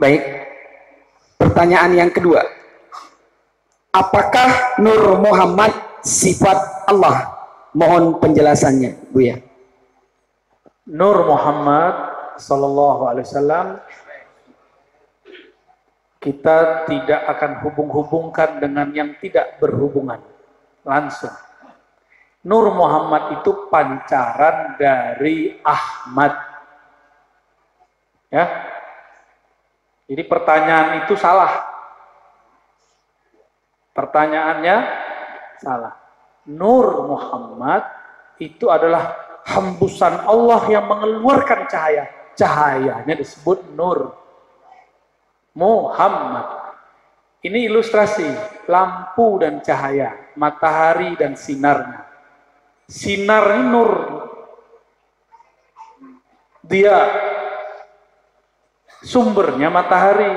Baik. Pertanyaan yang kedua. Apakah Nur Muhammad sifat Allah? Mohon penjelasannya, Bu ya. Nur Muhammad sallallahu alaihi wasallam kita tidak akan hubung-hubungkan dengan yang tidak berhubungan langsung. Nur Muhammad itu pancaran dari Ahmad. Ya. Jadi pertanyaan itu salah. Pertanyaannya salah. Nur Muhammad itu adalah hembusan Allah yang mengeluarkan cahaya. Cahayanya disebut nur. Muhammad. Ini ilustrasi lampu dan cahaya, matahari dan sinarnya. Sinar ini nur. Dia sumbernya matahari.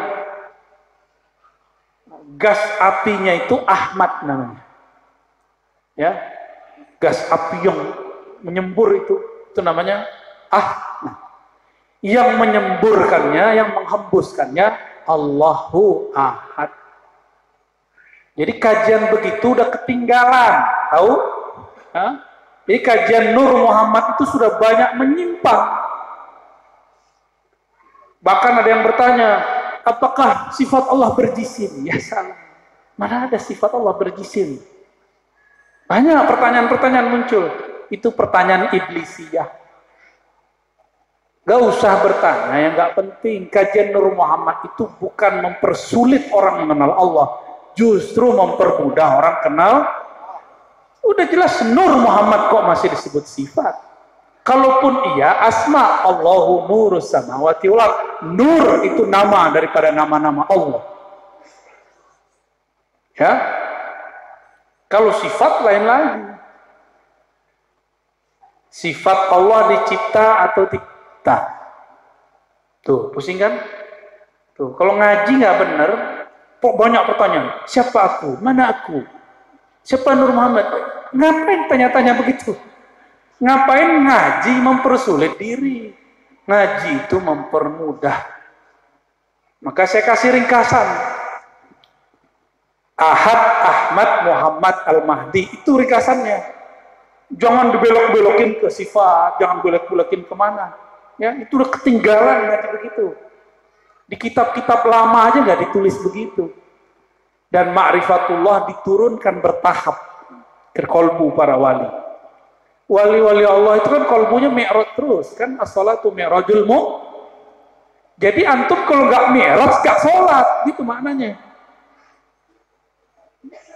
Gas apinya itu Ahmad namanya. Ya. Gas api yang menyembur itu namanya Ahmad. Yang menyemburkannya, yang menghembuskannya Allahu Ahad. Jadi kajian begitu udah ketinggalan, tahu? Hah? Jadi kajian Nur Muhammad itu sudah banyak menyimpang. Bahkan ada yang bertanya, apakah sifat Allah berjisim? Ya salah. Mana ada sifat Allah berjisim? Banyak pertanyaan-pertanyaan muncul. Itu pertanyaan iblisiyah. Gak usah bertanya yang gak penting. Kajian Nur Muhammad itu bukan mempersulit orang mengenal Allah, justru mempermudah orang kenal. Udah jelas Nur Muhammad kok masih disebut sifat. Kalaupun iya, asma Allahu nurus samawati wal ardh. Nur itu nama daripada nama-nama Allah. Ya. Kalau sifat lain lagi. Sifat Allah dicipta atau tidak? Tuh, pusing kan? Tuh, kalau ngaji nggak bener, kok banyak pertanyaan. Siapa aku? Mana aku? Siapa Nur Muhammad? Ngapain tanya-tanya begitu? Ngapain ngaji mempersulit diri? Ngaji itu mempermudah. Maka saya kasih ringkasan. Ahad, Ahmad, Muhammad, Al-Mahdi. Itu ringkasannya. Jangan dibelok-belokin ke sifat, jangan belok-belokin kemana. Ya, itu udah ketinggalan ngaji begitu. Di kitab-kitab lama aja nggak ditulis begitu. Dan ma'rifatullah diturunkan bertahap ke kolbu para wali. Wali-wali Allah itu kan kolbunya mi'raj terus, kan as-salatu mi'rajul mu. Jadi antum kalau nggak mi'raj nggak sholat, gitu maknanya.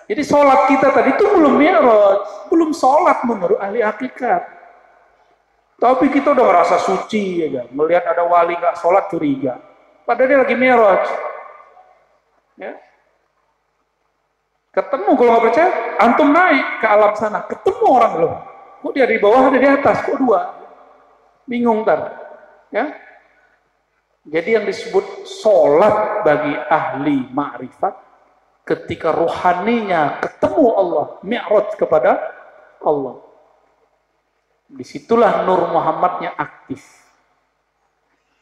Jadi sholat kita tadi itu belum mi'raj, belum sholat menurut ahli hakikat. Tapi kita udah ngerasa suci, ya, melihat ada wali nggak sholat curiga. Padahal dia lagi mi'raj. Ya. Ketemu kalau nggak percaya, antum naik ke alam sana, ketemu orang belum. Kok dia di bawah, ada di atas, kok dua? Bingung ntar. Ya. Jadi yang disebut sholat bagi ahli ma'rifat, ketika rohaninya ketemu Allah, mi'raj kepada Allah. Disitulah Nur Muhammadnya aktif.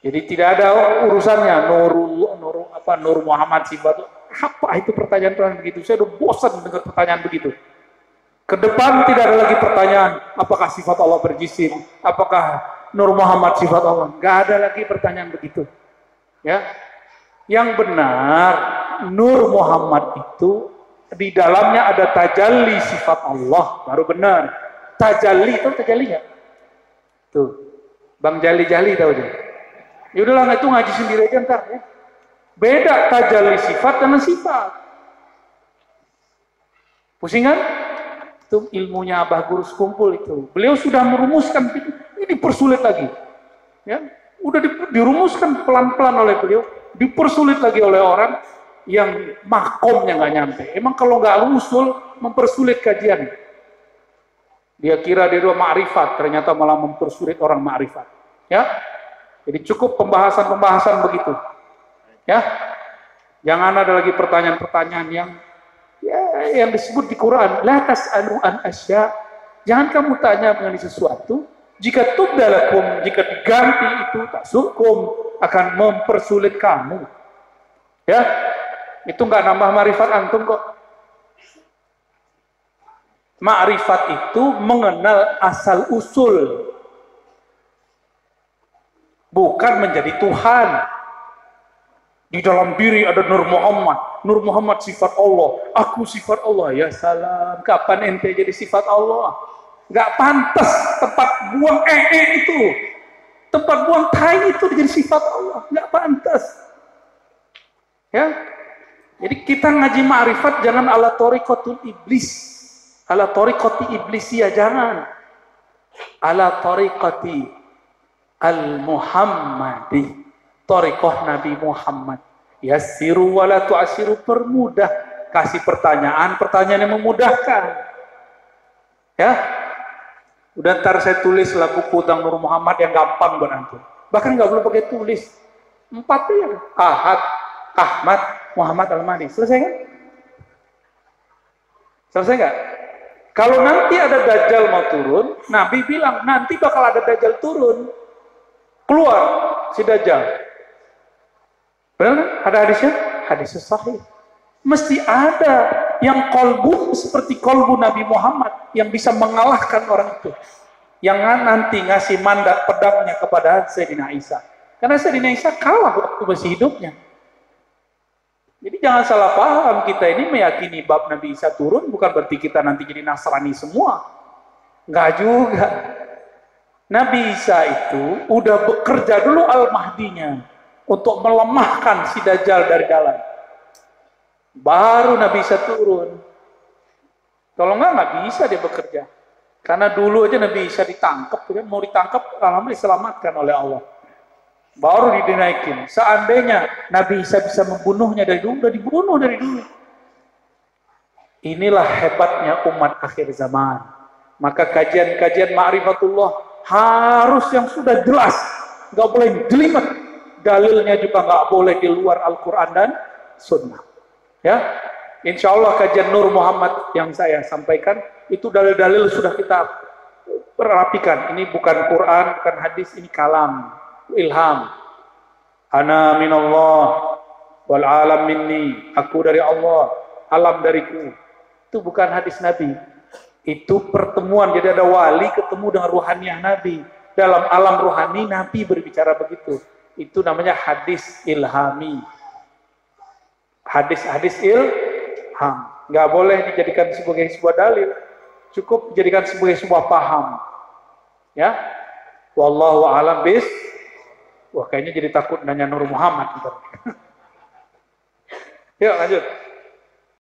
Jadi tidak ada urusannya Nur Muhammad sifat. Apa itu pertanyaan-pertanyaan begitu? Saya udah bosan dengar pertanyaan begitu. Ke depan tidak ada lagi pertanyaan, apakah sifat Allah berjisim? Apakah Nur Muhammad sifat Allah? Nggak ada lagi pertanyaan begitu. Ya, yang benar Nur Muhammad itu di dalamnya ada tajalli sifat Allah, baru benar. Tajalli itu tajalli nggak? Tuh, Bang Jali tahu dia. Ya udahlah, itu ngaji sendiri aja ntar ya. Beda tajalli sifat dengan sifat. Pusing kan? Itu ilmunya Abah Guru Sekumpul itu. Beliau sudah merumuskan ini dipersulit lagi. Ya, udah dirumuskan pelan-pelan oleh beliau, dipersulit lagi oleh orang yang makomnya nggak nyampe. Emang kalau nggak usul mempersulit kajian. Dia kira dia dua ma'rifat, ternyata malah mempersulit orang ma'rifat. Ya, jadi cukup pembahasan begitu. Ya, jangan ada lagi pertanyaan-pertanyaan yang disebut di Quran, la tas'alu an asya. Jangan kamu tanya mengenai sesuatu, jika tubdalakum, jika diganti itu tasukum, akan mempersulit kamu. Ya, itu nggak nambah ma'rifat antum kok. Ma'rifat itu mengenal asal usul, bukan menjadi Tuhan. Di dalam diri ada Nur Muhammad. Nur Muhammad sifat Allah. Aku sifat Allah. Ya salam. Kapan ente jadi sifat Allah? Gak pantas tempat buang itu. Tempat buang tai itu jadi sifat Allah. Gak pantas. Ya. Jadi kita ngaji ma'rifat jangan ala tariqatul iblis. Ala tariqati iblisiyah jangan. Ala tariqati al-Muhammadi. Thariqah Nabi Muhammad. Yassiru wala tu'asiru, permudah. Kasih pertanyaan yang memudahkan. Ya. Udah ntar saya tulis lah buku tentang Nur Muhammad yang gampang buat antum. Bahkan nggak perlu pakai tulis. 4 ya. Ahad, Ahmad, Muhammad Al-Mahdi. Selesai kan? Selesai nggak? Kalau nanti ada Dajjal mau turun, Nabi bilang nanti bakal ada Dajjal turun. Keluar si Dajjal. Benar kan? Ada hadisnya? Hadis sahih. Mesti ada yang kolbu seperti kolbu Nabi Muhammad yang bisa mengalahkan orang itu. Yang nanti ngasih mandat pedangnya kepada Sayyidina Isa. Karena Sayyidina Isa kalah waktu masih hidupnya. Jadi jangan salah paham, kita ini meyakini bab Nabi Isa turun bukan berarti kita nanti jadi Nasrani semua. Enggak juga. Nabi Isa itu udah bekerja dulu Al-Mahdinya untuk melemahkan si Dajjal dari dalam. Baru Nabi Isa turun. Kalau nggak bisa dia bekerja. Karena dulu aja Nabi Isa ditangkap, kan? Mau ditangkap, alhamdulillah diselamatkan oleh Allah. Baru dinaikin. Seandainya Nabi Isa bisa membunuhnya dari dulu, udah dibunuh dari dulu. Inilah hebatnya umat akhir zaman. Maka kajian-kajian ma'rifatullah harus yang sudah jelas, nggak boleh jelimet. Dalilnya juga nggak boleh di luar Al-Quran dan Sunnah. Ya, insya Allah kajian Nur Muhammad yang saya sampaikan itu dalil-dalil sudah kita rapikan. Ini bukan Quran, bukan hadis, ini kalam, ilham. Ana minallah wal alam minni. Aku dari Allah, alam dariku. Itu bukan hadis Nabi. Itu pertemuan. Jadi ada wali ketemu dengan ruhaniyah Nabi. Dalam alam ruhani Nabi berbicara begitu. Itu namanya hadis ilhami. Hadis-hadis ilham. Nggak boleh dijadikan sebagai sebuah dalil. Cukup dijadikan sebagai sebuah paham. Ya. Wallahu a'lam bis. Wah, kayaknya jadi takut nanya Nur Muhammad. Yuk lanjut.